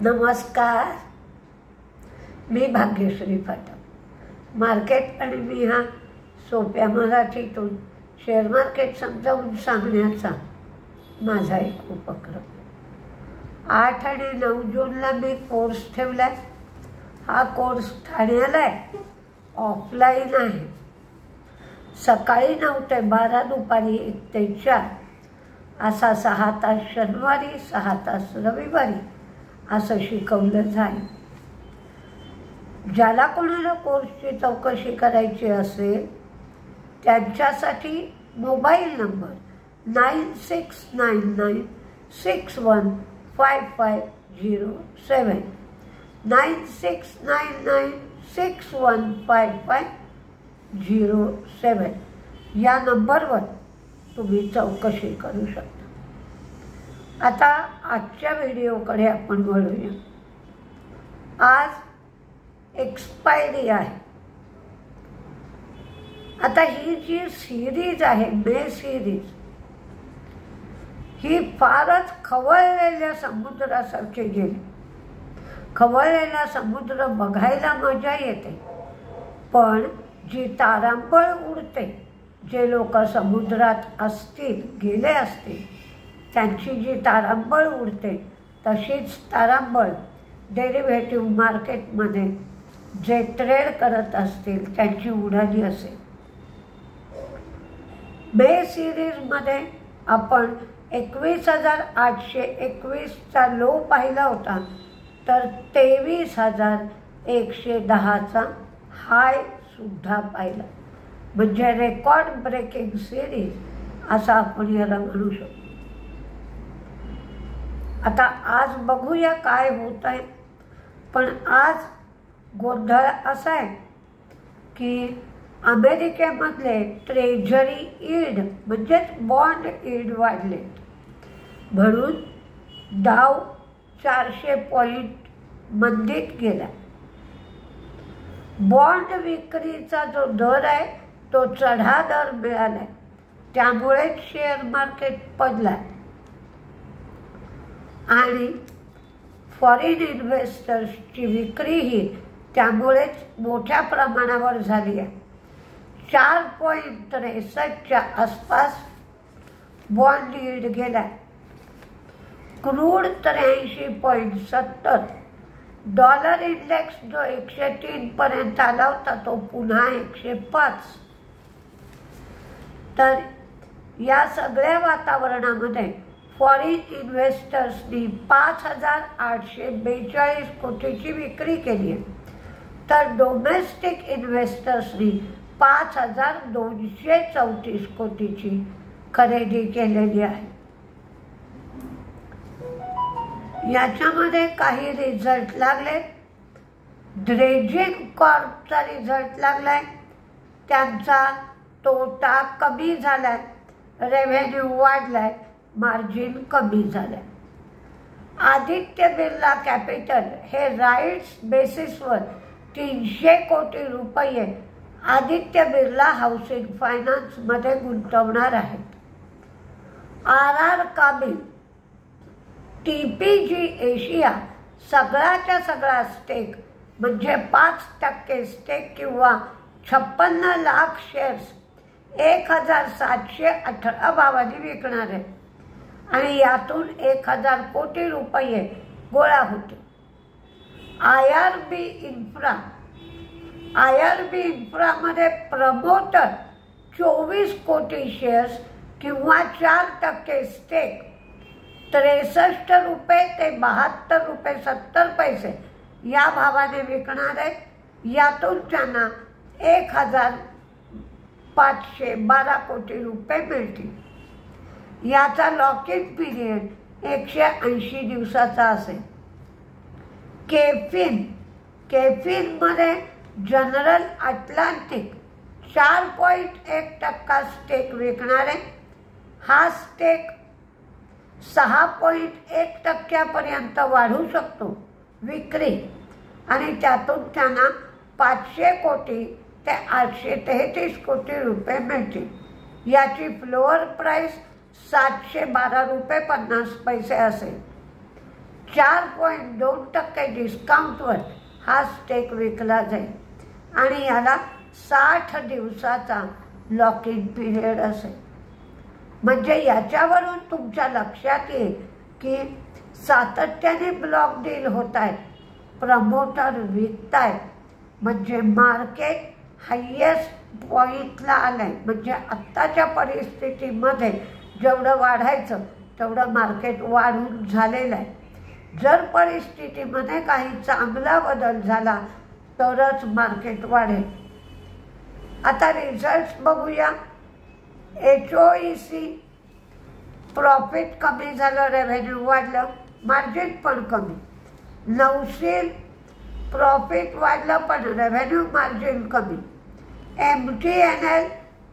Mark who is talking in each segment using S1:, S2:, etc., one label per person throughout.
S1: नमस्कार, मी भाग्यश्री फाटक। मार्केट आणि मी हा सोप्या मराठीतून शेअर मार्केट समजावून सांगण्याचा माझा एक उपक्रम। 8 आणि 9 जूनला मी कोर्स ठेवलाय। हा कोर्स ठाण्याला आहे, ऑफलाईन आहे। सकाळी 9 ते 12, दुपारी 1 ते 4 असा 6 तास शनिवारी, 6 तास रविवारी असं शिकवलं जाईल। ज्याला कोणाला कोर्सची चौकशी करायची असेल त्यांच्यासाठी मोबाईल नंबर 9699615507 9699615507 या नंबरवर तुम्ही चौकशी करू शकता। आता आजच्या व्हिडिओकडे आपण वळूया। आज एक्सपायरी आहे। आता ही जी सिरीज आहे, मे सिरीज, ही फारच खवळलेल्या समुद्रासारखी गेली। खवळलेला समुद्र बघायला मजा येते, पण जी तारांबळ उडते, जे लोक समुद्रात असतील, गेले असतील, त्यांची जी तारांबळ उडते तशीच तारांबळ डेरिव्हेटिव्ह मार्केटमध्ये जे ट्रेड करत असतील त्यांची उडाली असेल। मे सिरीजमध्ये आपण 21,821चा लो पाहिला होता, तर 23,110चा हाय सुद्धा पाहिला। म्हणजे रेकॉर्ड ब्रेकिंग सिरीज असं आपण याला म्हणू शकतो। आता आज बघूया काय होत आहे। पण आज गोंधळ असा आहे की अमेरिकेमधले ट्रेजरी यील्ड म्हणजेच बॉन्ड यील्ड वाढले, म्हणून डाव 400 पॉइंट मंदीत गेला। बॉन्ड विक्रीचा जो दर आहे तो चढा दर मिळाला, त्यामुळे शेअर मार्केट पडला आणि फॉरेन इन्व्हेस्टर्सची विक्रीही त्यामुळेच मोठ्या प्रमाणावर झाली आहे। 4.63च्या आसपास बॉन्ड यील्ड गेला। क्रूड 83.70, डॉलर इंडेक्स जो 103 पर्यंत आला होता तो पुन्हा 105। तर या सगळ्या वातावरणामध्ये फॉरेन इन्व्हेस्टर्सनी 5,842 कोटीची विक्री केली आहे, तर डोमेस्टिक इन्व्हेस्टर्सनी 5,234 कोटीची खरेदी केलेली आहे। याच्यामध्ये काही रिझल्ट लागले। ड्रेजिंग कॉर्पचा रिझल्ट लागलाय, त्यांचा तोटा कमी झालाय, रेव्हेन्यू वाढलाय, मार्जिन कमी झालं। आदित्य बिर्ला कॅपिटल हे राईट्स बेसिसवर 300 कोटी रुपये आदित्य बिर्ला हाऊसिंग फायनान्समध्ये गुंतवणार आहेत। RR काबिल, TPG एशिया सगळ्याच्या सगळा स्टेक म्हणजे 5% स्टेक किंवा 56 लाख शेअर्स 1,718 भावांनी विकणार आहे आणि यातून 1,000 कोटी रुपये गोळा होते। IRB इन्फ्रामध्ये प्रमोटर 24 कोटी शेअर्स किंवा 4% स्टेक 63 रुपये ते 72 रुपये 70 पैसे या भावाने विकणार आहेत। यातून त्यांना 1,512 कोटी रुपये मिळतील। याचा लॉक इन पिरियड 180 दिवसाचा असेल। केफिनमध्ये जनरल अटलांटिक 4.1% स्टेक विकणार आहे। हा स्टेक 6.1% पर्यंत वाढू शकतो विक्री, आणि त्यातून त्यांना 500 कोटी ते 833 कोटी रुपये मिळतील। याची फ्लोअर प्राइस 712 रुपये 50 पैसे असेल। 4.2% डिस्काउंटवर हा स्टेक विकला जाईल आणि याला 60 दिवसाचा लॉक इन पिरियड असेल. म्हणजे याच्यावरून तुमच्या लक्षात येईल की सातत्याने ब्लॉक डील होत आहेत, प्रमोटर विकत आहेत, म्हणजे मार्केट हायेस्ट पॉईंटला आलं आहे. म्हणजे आत्ताच्या परिस्थितीमध्ये जेवढं वाढायचं तेवढं मार्केट वाढून झालेलं आहे. जर परिस्थितीमध्ये काही चांगला बदल झाला तरच मार्केट वाढेल. आता रिझल्ट्स बघूया. HOEC प्रॉफिट कमी झालं, रेव्हेन्यू वाढलं, मार्जिन पण कमी. नवशील प्रॉफिट वाढलं पण रेव्हेन्यू मार्जिन कमी. MTNL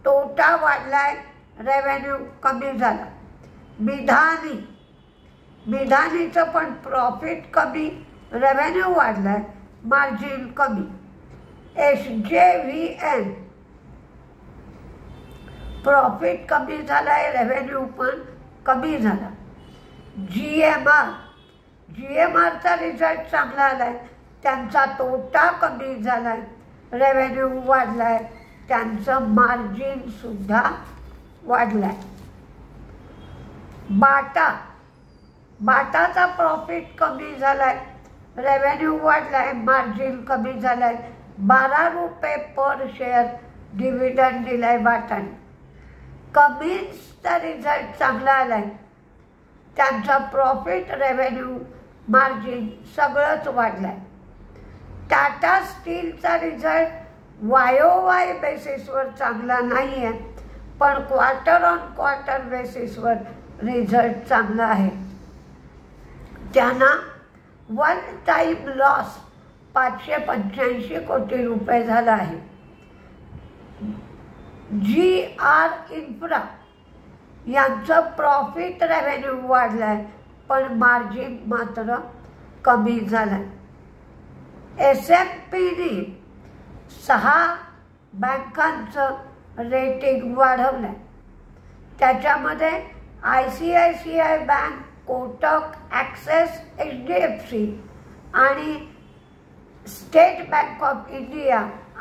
S1: तोटा वाढलाय, रेव्हेन्यू कमी झाला. मिधानीचं पण प्रॉफिट कमी, रेव्हेन्यू वाढलाय, मार्जिन कमी. SJVN प्रॉफिट कमी झालाय, रेव्हेन्यू पण कमी झाला. GMRचा रिझल्ट चांगला आलाय, त्यांचा तोटा कमी झालाय, रेव्हेन्यू वाढलाय, त्यांचं मार्जिन सुद्धा वाढलाय. बाटाचा प्रॉफिट कमी झालाय, रेव्हेन्यू वाढलाय, मार्जिन कमी झालाय. 12 रुपये पर शेअर डिव्हिडंड दिलाय बाटाने. कमिन्सचा रिझल्ट चांगला आलाय, त्यांचा प्रॉफिट, रेव्हेन्यू, मार्जिन सगळंच वाढलंय. टाटा स्टीलचा रिझल्ट YOY बेसिसवर चांगला नाही आहे, पण क्वार्टर ऑन क्वार्टर बेसिसवर रिझल्ट चांगला आहे. त्यांना वन टाईम लॉस 585 कोटी रुपये झाला आहे. GR इन्फ्रा यांचं प्रॉफिट, रेव्हेन्यू वाढलाय पण मार्जिन मात्र कमी झालाय. S&Pने 6 बँकांचं रेटिंग वाढवलंय. त्याच्यामध्ये ICICI bank, Kotak, axis, HDFC आणि स्टेट बँक ऑफ इंडिया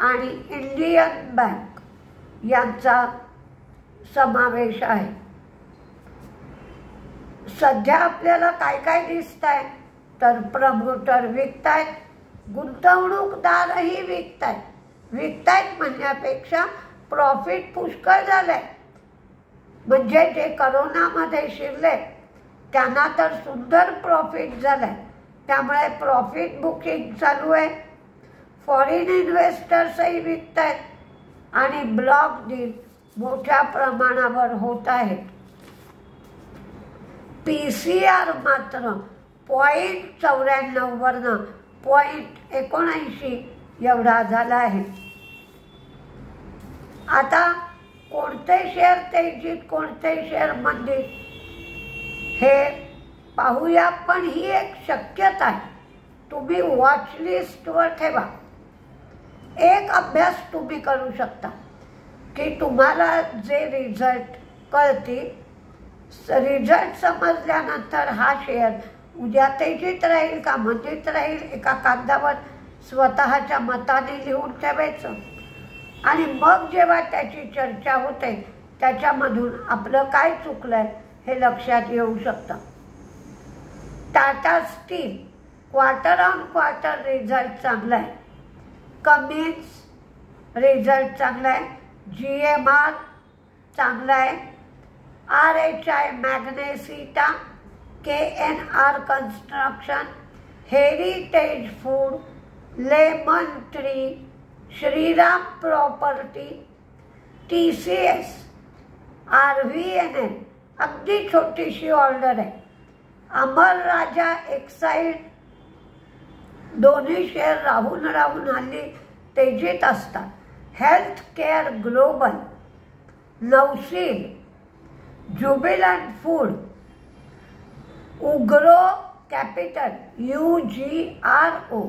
S1: आणि इंडियन बँक यांचा समावेश आहे. सध्या आपल्याला काय काय दिसत आहे तर प्रमोटर विकतायत, गुंतवणूकदारही विकतायत म्हणण्यापेक्षा प्रॉफिट पुष्कळ झालंय. म्हणजे जे करोनामध्ये शिरले त्यांना तर सुंदर प्रॉफिट झालंय, त्यामुळे प्रॉफिट बुकिंग चालू आहे. फॉरेन इन्व्हेस्टर्सही विकतायत आणि ब्लॉक डील मोठ्या प्रमाणावर होत आहे. PCR मात्र 0.94 वरनं 0.79 एवढा झाला आहे. आता कोणते शेअर तेजीत, कोणते शेअर मंदीत हे पाहूया. पण ही एक शक्यता आहे, तुम्ही वॉच लिस्टवर ठेवा. एक अभ्यास तुम्ही करू शकता की तुम्हाला जे रिझल्ट कळतील, रिझल्ट समजल्यानंतर हा शेअर उद्या तेजीत राहील का मंदीत राहील एका कागदावर स्वतःच्या मताने लिहून ठेवायचं आणि मग जेव्हा त्याची चर्चा होते त्याच्यामधून आपलं काय चुकलंय हे लक्षात येऊ शकतं. Tata steel quarter on quarter result चांगला आहे. कमिन्स रिझल्ट चांगला आहे. GMR चांगला आहे. RHI मॅग्नेसिटा, KNR construction, heritage food, lemon tree, Shriram property, TCS, RVNL अगदी छोटीशी ऑर्डर आहे. अमर राजा एक्साईड दोन्ही शेअर राहून हल्ली तेजीत असतात. हेल्थ केअर ग्लोबल, नवशील, jubilant food, Ugro capital UGRO,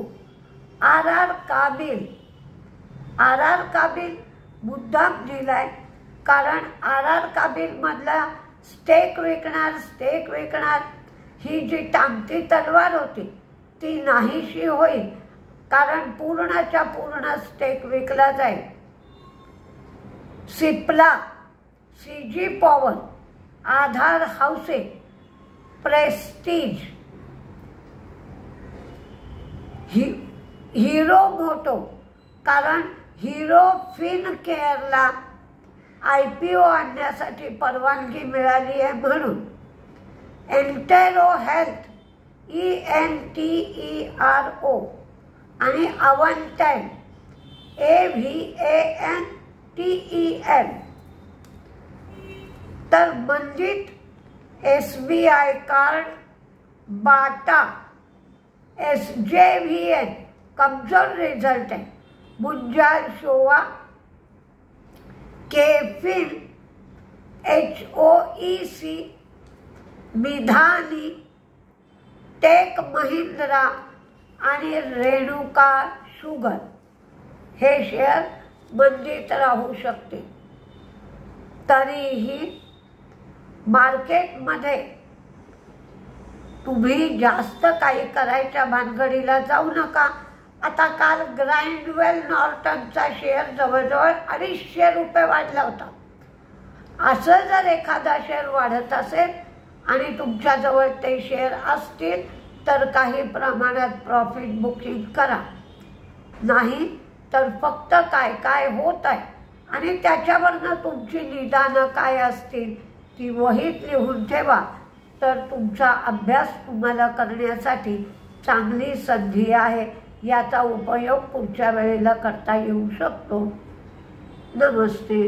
S1: RR काबिल मुद्दाम दिलाय कारण RR काबिल मधला स्टेक विकणार ही जी टांगती तलवार होती ती नाहीशी होईल, कारण पूर्णच्या पूर्ण स्टेक विकला जाईल. सिप्ला, CG पॉवर, आधार हाऊसिंग, प्रेस्टीज, हिरो मोटो, कारण हिरो फिनकेअरला IPO आणण्यासाठी परवानगी मिळाली आहे म्हणून. एंटेरो हेल्थ, ENTERO आणि अवंटेन, AVANTEN. तर मंजित, SBI कार्ड, बाटा, SJVN कमजोर रिझल्ट आहे. मुंजाल शोवा, केफिन, HOEC, मिधानी, टेक महिंद्रा आणि रेणुका शुगर हे शेअर मंदीत राहू शकते. तरीही मार्केटमध्ये तुम्ही जास्त काही करायच्या भानगडीला जाऊ नका. आता काल ग्राइंडवेल नॉर्टनचा शेअर जवळजवळ 250 रुपये वाढला होता. असं जर एखादा शेअर वाढत असेल आणि तुमच्याजवळ ते शेअर असतील तर काही प्रमाणात प्रॉफिट बुकिंग करा. नाही तर फक्त काय काय होत आहे आणि त्याच्यावरनं तुमची निदानं काय असतील ती वहीत लिहून ठेवा, तर तुमचा अभ्यास तुम्हाला करण्यासाठी चांगली संधी आहे. याचा उपयोग पुढच्या वेळेला करता येऊ शकतो. नमस्ते.